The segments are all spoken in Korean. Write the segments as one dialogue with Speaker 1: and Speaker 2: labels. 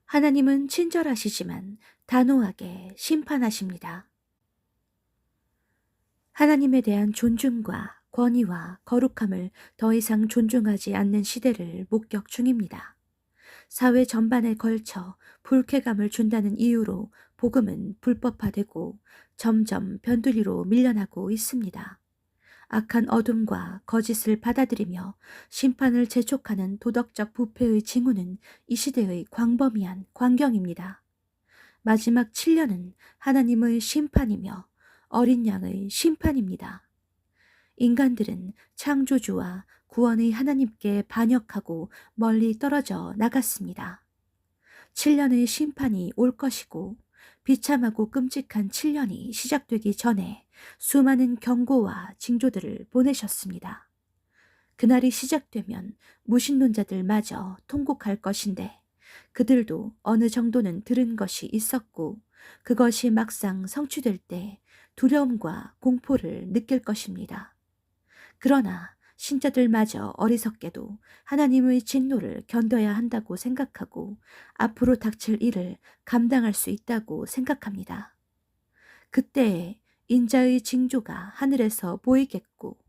Speaker 1: 하나님은 친절하시지만 단호하게 심판하십니다. 하나님에 대한 존중과 권위와 거룩함을 더 이상 존중하지 않는 시대를 목격 중입니다. 사회 전반에 걸쳐 불쾌감을 준다는 이유로 복음은 불법화되고 점점 변두리로 밀려나고 있습니다. 악한 어둠과 거짓을 받아들이며 심판을 재촉하는 도덕적 부패의 징후는 이 시대의 광범위한 광경입니다. 마지막 7년은 하나님의 심판이며 어린 양의 심판입니다. 인간들은 창조주와 구원의 하나님께 반역하고 멀리 떨어져 나갔습니다. 7년의 심판이 올 것이고 비참하고 끔찍한 7년이 시작되기 전에 수많은 경고와 징조들을 보내셨습니다. 그날이 시작되면 무신론자들마저 통곡할 것인데 그들도 어느 정도는 들은 것이 있었고 그것이 막상 성취될 때 두려움과 공포를 느낄 것입니다. 그러나 신자들마저 어리석게도 하나님의 진노를 견뎌야 한다고 생각하고 앞으로 닥칠 일을 감당할 수 있다고 생각합니다. 그때에 인자의 징조가 하늘에서 보이겠고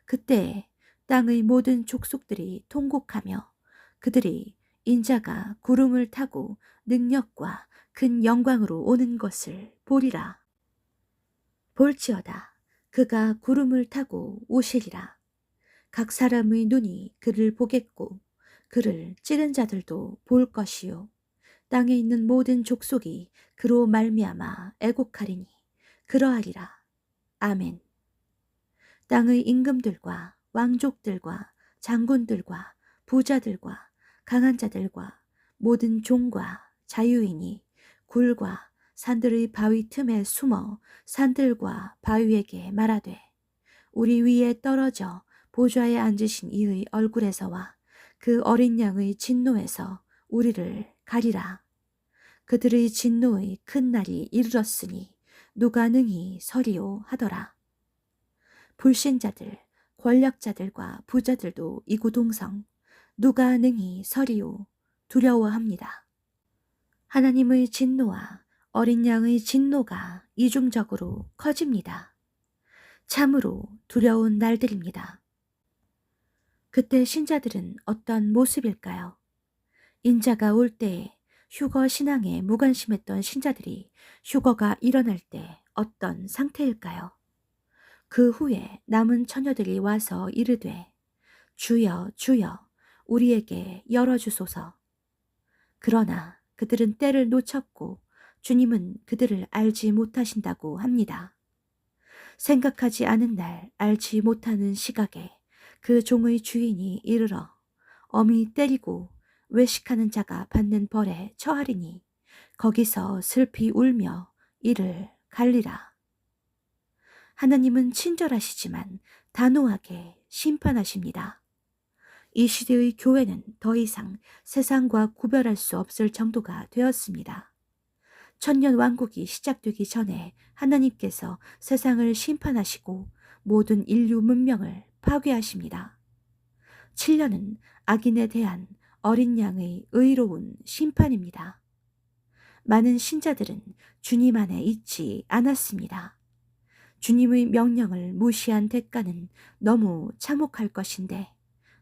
Speaker 1: 그때에 땅의 모든 족속들이 통곡하며 그들이 인자가 구름을 타고 능력과 큰 영광으로 오는 것을 보리라. 볼지어다 그가 구름을 타고 오시리라. 각 사람의 눈이 그를 보겠고 그를 찌른 자들도 볼 것이요 땅에 있는 모든 족속이 그로 말미암아 애곡하리니 그러하리라. 아멘. 땅의 임금들과 왕족들과 장군들과 부자들과 강한 자들과 모든 종과 자유인이 굴과 산들의 바위 틈에 숨어 산들과 바위에게 말하되 우리 위에 떨어져 보좌에 앉으신 이의 얼굴에서와 그 어린 양의 진노에서 우리를 가리라. 그들의 진노의 큰 날이 이르렀으니 누가 능히 서리요 하더라. 불신자들, 권력자들과 부자들도 이구동성 누가 능히 서리요 두려워합니다. 하나님의 진노와 어린 양의 진노가 이중적으로 커집니다. 참으로 두려운 날들입니다. 그때 신자들은 어떤 모습일까요? 인자가 올 때에 휴거 신앙에 무관심했던 신자들이 휴거가 일어날 때 어떤 상태일까요? 그 후에 남은 처녀들이 와서 이르되 주여 주여 우리에게 열어주소서. 그러나 그들은 때를 놓쳤고 주님은 그들을 알지 못하신다고 합니다. 생각하지 않은 날 알지 못하는 시각에 그 종의 주인이 이르러 엄히 때리고 외식하는 자가 받는 벌에 처하리니 거기서 슬피 울며 이를 갈리라. 하나님은 친절하시지만 단호하게 심판하십니다. 이 시대의 교회는 더 이상 세상과 구별할 수 없을 정도가 되었습니다. 천년 왕국이 시작되기 전에 하나님께서 세상을 심판하시고 모든 인류 문명을 파괴하십니다. 7년은 악인에 대한 어린 양의 의로운 심판입니다. 많은 신자들은 주님 안에 있지 않았습니다. 주님의 명령을 무시한 대가는 너무 참혹할 것인데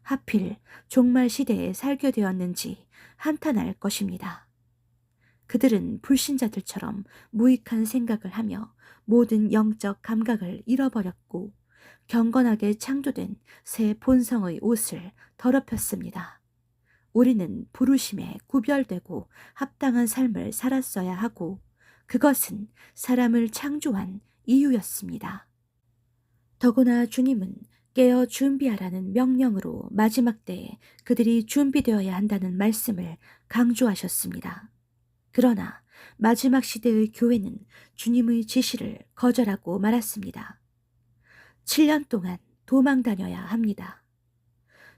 Speaker 1: 하필 종말 시대에 살게 되었는지 한탄할 것입니다. 그들은 불신자들처럼 무익한 생각을 하며 모든 영적 감각을 잃어버렸고 경건하게 창조된 새 본성의 옷을 더럽혔습니다. 우리는 부르심에 구별되고 합당한 삶을 살았어야 하고 그것은 사람을 창조한 이유였습니다. 더구나 주님은 깨어 준비하라는 명령으로 마지막 때에 그들이 준비되어야 한다는 말씀을 강조하셨습니다. 그러나 마지막 시대의 교회는 주님의 지시를 거절하고 말았습니다. 7년 동안 도망 다녀야 합니다.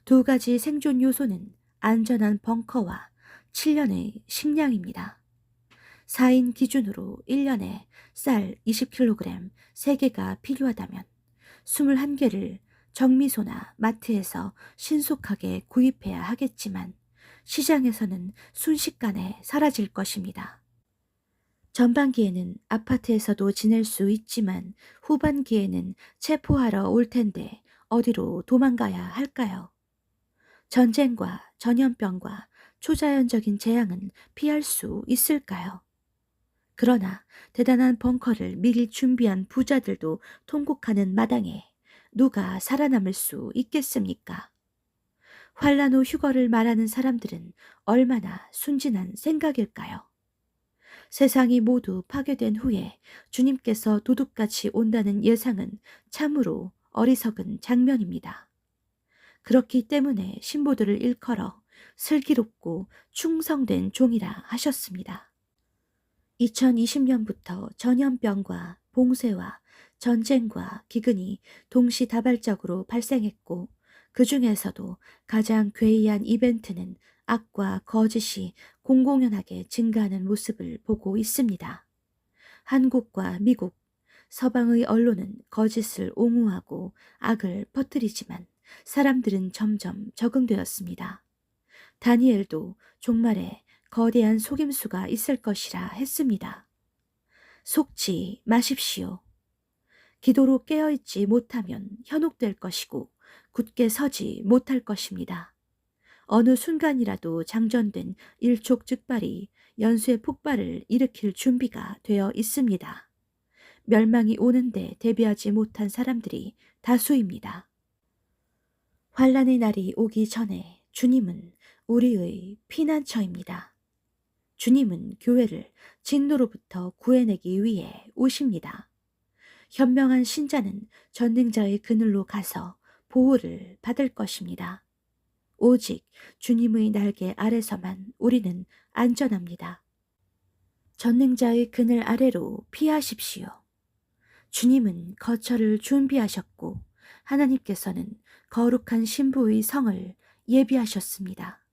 Speaker 1: 두 가지 생존 요소는 안전한 벙커와 7년의 식량입니다. 4인 기준으로 1년에 쌀 20kg 3개가 필요하다면 21개를 정미소나 마트에서 신속하게 구입해야 하겠지만 시장에서는 순식간에 사라질 것입니다. 전반기에는 아파트에서도 지낼 수 있지만 후반기에는 체포하러 올 텐데 어디로 도망가야 할까요? 전쟁과 전염병과 초자연적인 재앙은 피할 수 있을까요? 그러나 대단한 벙커를 미리 준비한 부자들도 통곡하는 마당에 누가 살아남을 수 있겠습니까? 환란 후 휴거를 말하는 사람들은 얼마나 순진한 생각일까요? 세상이 모두 파괴된 후에 주님께서 도둑같이 온다는 예상은 참으로 어리석은 장면입니다. 그렇기 때문에 신부들을 일컬어 슬기롭고 충성된 종이라 하셨습니다. 2020년부터 전염병과 봉쇄와 전쟁과 기근이 동시다발적으로 발생했고 그 중에서도 가장 괴이한 이벤트는 악과 거짓이 공공연하게 증가하는 모습을 보고 있습니다. 한국과 미국, 서방의 언론은 거짓을 옹호하고 악을 퍼뜨리지만 사람들은 점점 적응되었습니다. 다니엘도 종말에 거대한 속임수가 있을 것이라 했습니다. 속지 마십시오. 기도로 깨어있지 못하면 현혹될 것이고 굳게 서지 못할 것입니다. 어느 순간이라도 장전된 일촉즉발이 연쇄 폭발을 일으킬 준비가 되어 있습니다. 멸망이 오는데 대비하지 못한 사람들이 다수입니다. 환란의 날이 오기 전에 주님은 우리의 피난처입니다. 주님은 교회를 진노로부터 구해내기 위해 오십니다. 현명한 신자는 전능자의 그늘로 가서 보호를 받을 것입니다. 오직 주님의 날개 아래서만 우리는 안전합니다. 전능자의 그늘 아래로 피하십시오. 주님은 거처를 준비하셨고 하나님께서는 거룩한 신부의 성을 예비하셨습니다.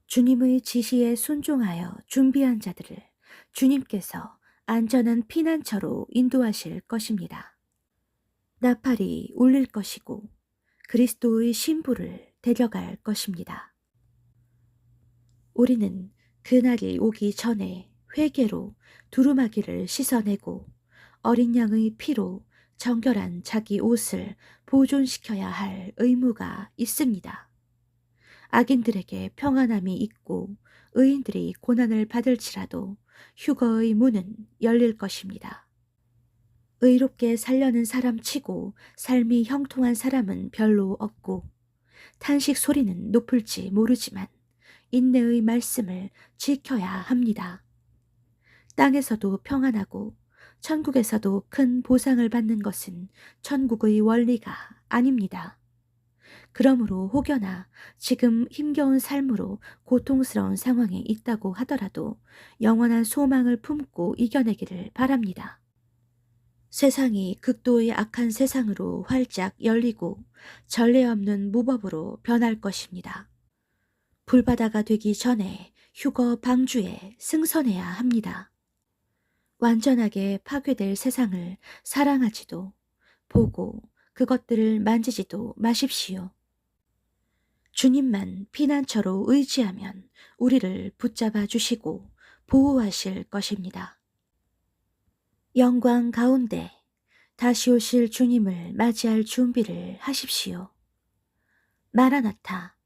Speaker 1: 주님의 지시에 순종하여 준비한 자들을 주님께서 안전한 피난처로 인도하실 것입니다. 나팔이 울릴 것이고 그리스도의 신부를 데려갈 것입니다. 우리는 그날이 오기 전에 회개로 두루마기를 씻어내고 어린 양의 피로 정결한 자기 옷을 보존시켜야 할 의무가 있습니다. 악인들에게 평안함이 있고 의인들이 고난을 받을지라도 휴거의 문은 열릴 것입니다. 의롭게 살려는 사람 치고 삶이 형통한 사람은 별로 없고 탄식 소리는 높을지 모르지만 인내의 말씀을 지켜야 합니다. 땅에서도 평안하고 천국에서도 큰 보상을 받는 것은 천국의 원리가 아닙니다. 그러므로 혹여나 지금 힘겨운 삶으로 고통스러운 상황에 있다고 하더라도 영원한 소망을 품고 이겨내기를 바랍니다. 세상이 극도의 악한 세상으로 활짝 열리고 전례 없는 무법으로 변할 것입니다. 불바다가 되기 전에 휴거 방주에 승선해야 합니다. 완전하게 파괴될 세상을 사랑하지도 보고 그것들을 만지지도 마십시오. 주님만 피난처로 의지하면 우리를 붙잡아 주시고 보호하실 것입니다. 영광 가운데 다시 오실 주님을 맞이할 준비를 하십시오. 마라나타,